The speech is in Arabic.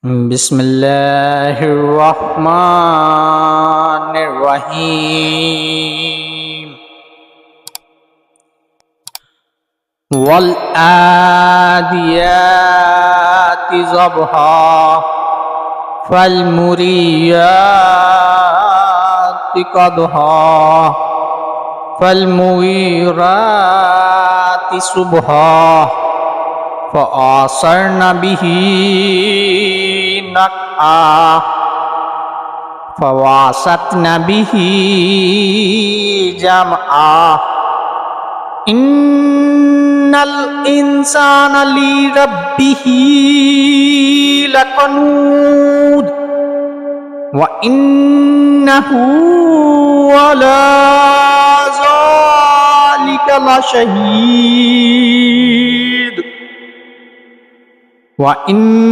بسم الله الرحمن الرحيم والعاديات ضبحا فالمريات قدحا فالمغيرات صبحا فأثرن به نقعا فوسطن به جمعا إن الإنسان لربه لكنود وإنه على ذلك لشهيد وإن